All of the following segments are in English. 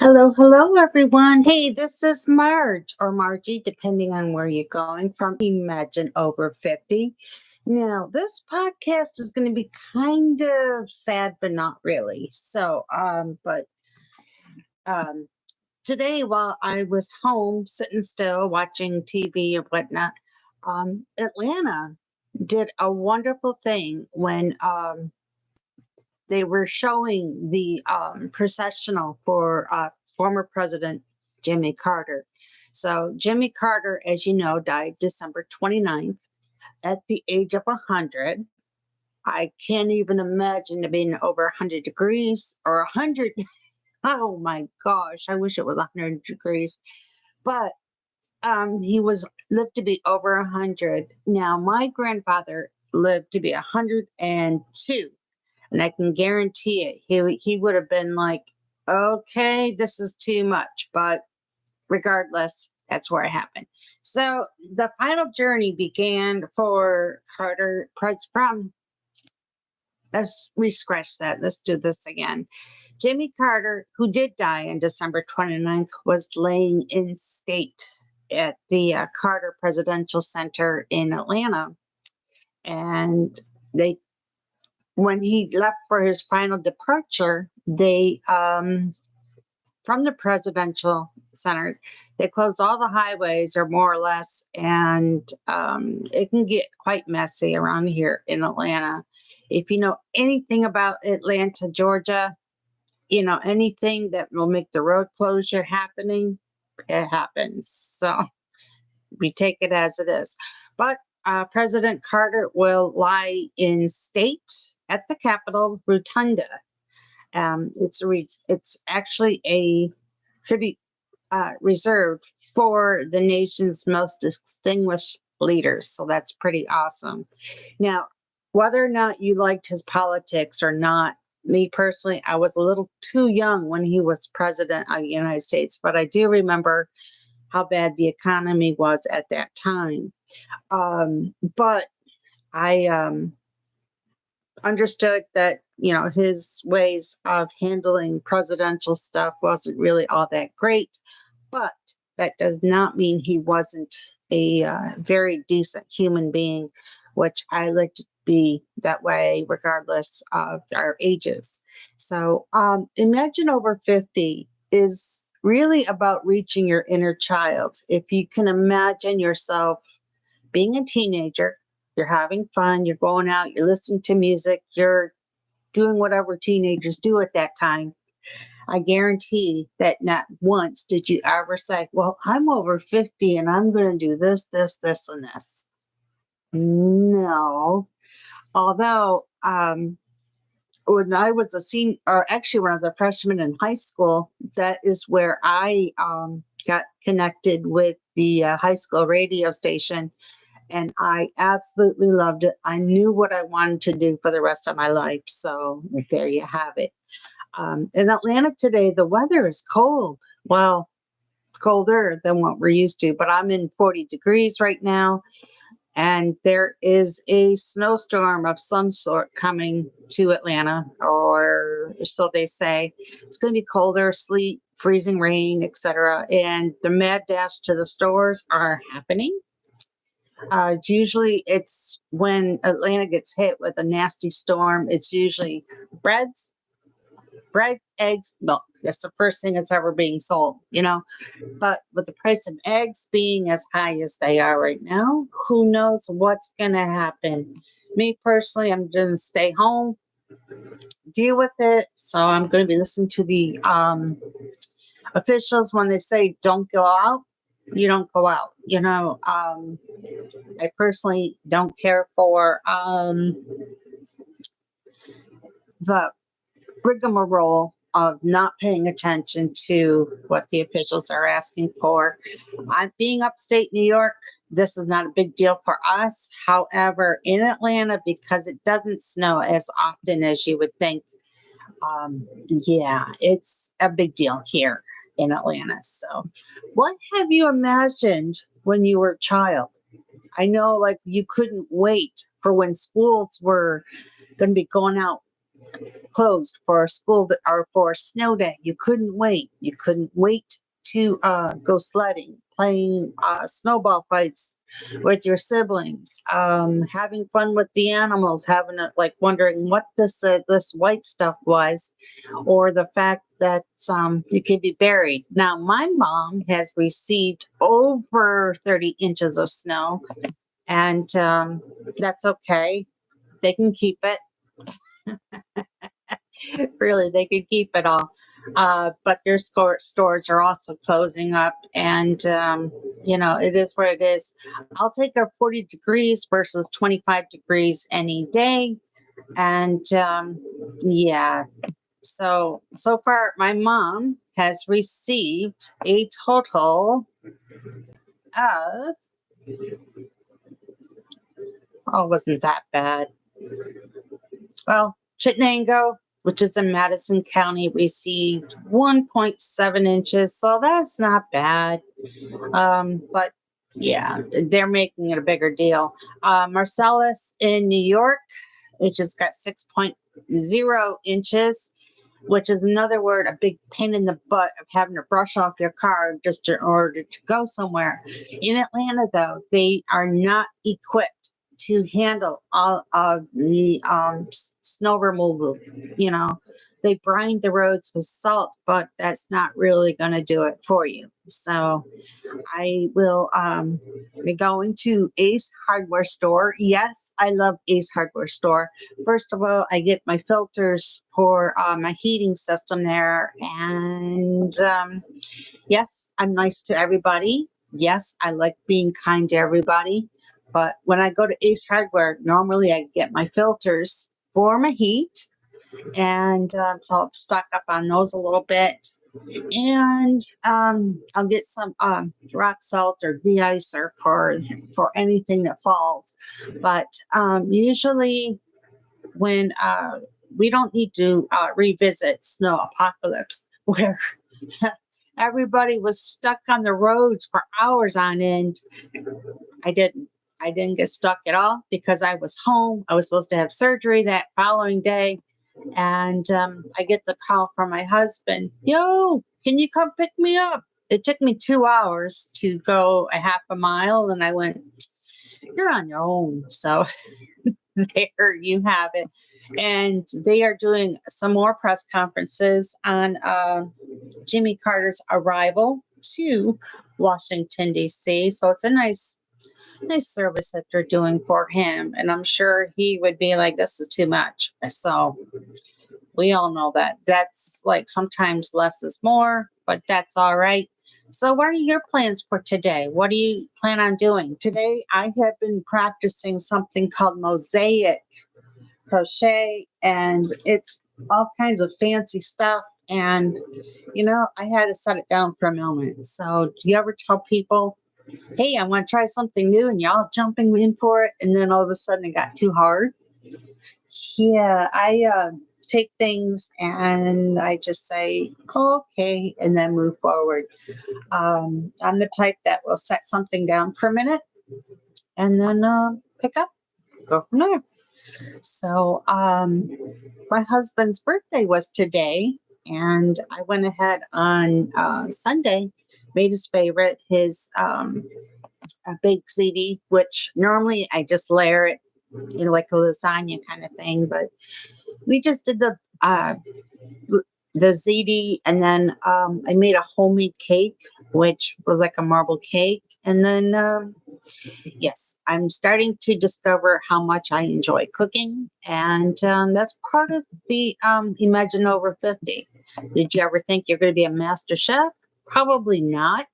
Hello, hello, everyone. Hey, this is Marge or Margie, depending on where you're going from. Imagine over 50. Now, this podcast is going to be kind of sad, but not really. But today, while I was home sitting still watching TV or whatnot, Atlanta did a wonderful thing when they were showing the processional for former President Jimmy Carter. So, Jimmy Carter, as you know, died December 29th at the age of 100. I can't even imagine it being over 100 degrees or 100. Oh my gosh, I wish it was 100 degrees. But he was lived to be over 100. Now, my grandfather lived to be 102. And I can guarantee it, he would have been like, okay, this is too much. But regardless, that's where it happened. So the final journey began for Carter from, let's scratch that. Let's do this again. Jimmy Carter, who did die on December 29th, was laying in state at the Carter Presidential Center in Atlanta. And they when he left for his final departure, they from the presidential center, they closed all the highways, or more or less, and it can get quite messy around here in Atlanta. If you know anything about Atlanta, Georgia, you know anything that will make the road closure happening, it happens. So we take it as it is. But President Carter will lie in state at the Capitol Rotunda. It's actually a tribute reserved for the nation's most distinguished leaders. So that's pretty awesome. Now, whether or not you liked his politics or not, me personally, I was a little too young when he was president of the United States, but I do remember how bad the economy was at that time. But I understood that, his ways of handling presidential stuff wasn't really all that great. But that does not mean he wasn't a very decent human being, which I like to be that way regardless of our ages. So Imagine Over 50 is really about reaching your inner child. If you can imagine yourself being a teenager, you're having fun, you're going out, you're listening to music, you're doing whatever teenagers do at that time. I guarantee that not once did you ever say, well, I'm over 50 and I'm going to do this, this, this, and this. No. Although, when I was a senior, or actually when I was a freshman in high school, that is where I got connected with the high school radio station. And I absolutely loved it. I knew what I wanted to do for the rest of my life. So there you have it. In Atlanta today, the weather is cold. Well, colder than what we're used to, but I'm in 40 degrees right now. And there is a snowstorm of some sort coming to Atlanta, or so they say. It's going to be colder, sleet, freezing rain, etc. And the mad dash to the stores are happening. It's when Atlanta gets hit with a nasty storm. It's usually breads, bread, eggs, milk. That's the first thing that's ever being sold. But with the price of eggs being as high as they are right now, who knows what's going to happen? Me personally, I'm going to stay home, deal with it. So I'm going to be listening to the officials when they say don't go out. You don't go out. I personally don't care for the rigmarole of not paying attention to what the officials are asking for. I'm being upstate New York. This is not a big deal for us. However, in Atlanta, because it doesn't snow as often as you would think, yeah, it's a big deal here in Atlanta. So, what have you imagined when you were a child? I know, like, you couldn't wait for when schools were going to be going out closed for a or for a snow day. You couldn't wait. You couldn't wait to go sledding, playing snowball fights with your siblings, having fun with the animals, having like wondering what this white stuff was, or the fact that you could be buried. Now, my mom has received over 30 inches of snow, and that's okay. They can keep it. Really, they could keep it all. But their stores are also closing up, and it is what it is. I'll take a 40 degrees versus 25 degrees any day. And yeah, so far, my mom has received a total of, oh, wasn't that bad. Well, Chittenango, which is in Madison County, received 1.7 inches, so that's not bad. But yeah, they're making it a bigger deal. Marcellus in New York, it just got 6.0 inches, which is another word, a big pain in the butt of having to brush off your car just in order to go somewhere. In Atlanta, though, they are not equipped to handle all of the snow removal. They brine the roads with salt, but that's not really going to do it for you. So I will be going to Ace Hardware Store. Yes, I love Ace Hardware Store. First of all, I get my filters for my heating system there. And yes, I'm nice to everybody. Yes, I like being kind to everybody. But when I go to Ace Hardware, normally I get my filters for my heat. And so I'll stock up on those a little bit. And I'll get some rock salt or de-icer for anything that falls. But usually when we don't need to revisit Snow Apocalypse, where everybody was stuck on the roads for hours on end. I didn't get stuck at all because I was home. I was supposed to have surgery that following day. And I get the call from my husband, yo, can you come pick me up? It took me 2 hours to go a half a mile. And I went, you're on your own. So there you have it. And they are doing some more press conferences on Jimmy Carter's arrival to Washington, D.C. So it's a nice service that they're doing for him. And I'm sure he would be like, this is too much. So we all know that. That's like sometimes less is more, but that's all right. So what are your plans for today? What do you plan on doing? Today, I have been practicing something called mosaic crochet, and it's all kinds of fancy stuff. And, I had to set it down for a moment. So do you ever tell people, hey, I want to try something new, and y'all jumping in for it, and then all of a sudden it got too hard? Yeah, I take things and I just say, okay, and then move forward. I'm the type that will set something down for a minute and then pick up, go from there. So my husband's birthday was today, and I went ahead on Sunday, made his favorite, his a baked ziti, which normally I just layer it, like a lasagna kind of thing. But we just did the ziti, and then I made a homemade cake, which was like a marble cake. And then, yes, I'm starting to discover how much I enjoy cooking, and that's part of the Imagine Over 50. Did you ever think you're going to be a master chef? Probably not.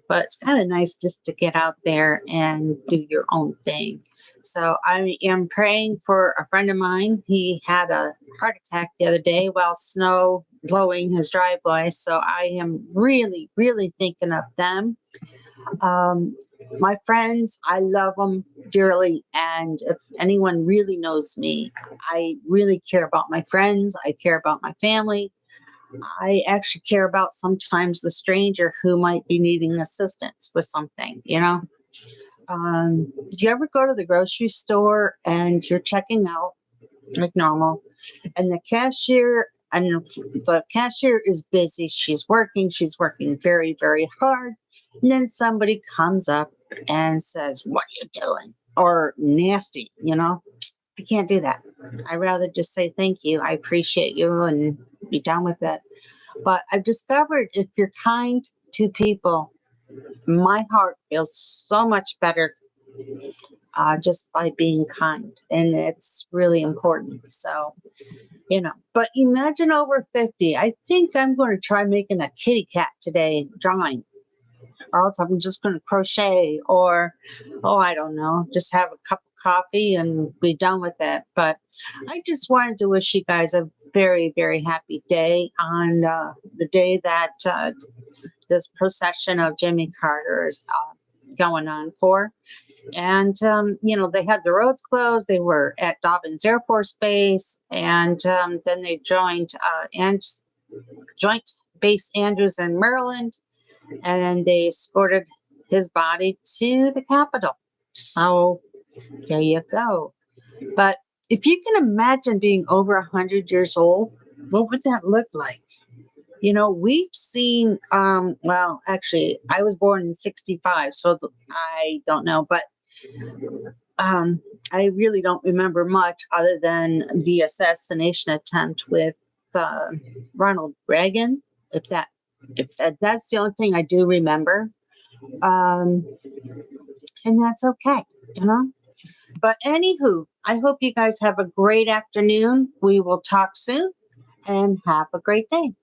But it's kind of nice just to get out there and do your own thing. So I am praying for a friend of mine. He had a heart attack the other day while snow blowing his driveway. So I am really, really thinking of them. My friends, I love them dearly. And if anyone really knows me, I really care about my friends. I care about my family. I actually care about sometimes the stranger who might be needing assistance with something. Do you ever go to the grocery store and you're checking out like normal, And the cashier is busy. She's working very, very hard. And then somebody comes up and says, "What you doing?" Or nasty, I can't do that. I'd rather just say thank you. I appreciate you and be done with it. But I've discovered if you're kind to people, my heart feels so much better just by being kind. And it's really important. So, but imagine over 50. I think I'm going to try making a kitty cat today, drawing, or else I'm just going to crochet or, oh, I don't know, just have a cup of coffee and be done with it. But I just wanted to wish you guys a very, very happy day on the day that this procession of Jimmy Carter is going on for. And, they had the roads closed. They were at Dobbins Air Force Base. And then they joined Joint Base Andrews in Maryland. And then they escorted his body to the Capitol. So there you go. But if you can imagine being over 100 years old, what would that look like? We've seen, well, actually, I was born in 65, so I don't know, but I really don't remember much other than the assassination attempt with Ronald Reagan. That's the only thing I do remember, and that's okay, But anywho, I hope you guys have a great afternoon. We will talk soon, and have a great day.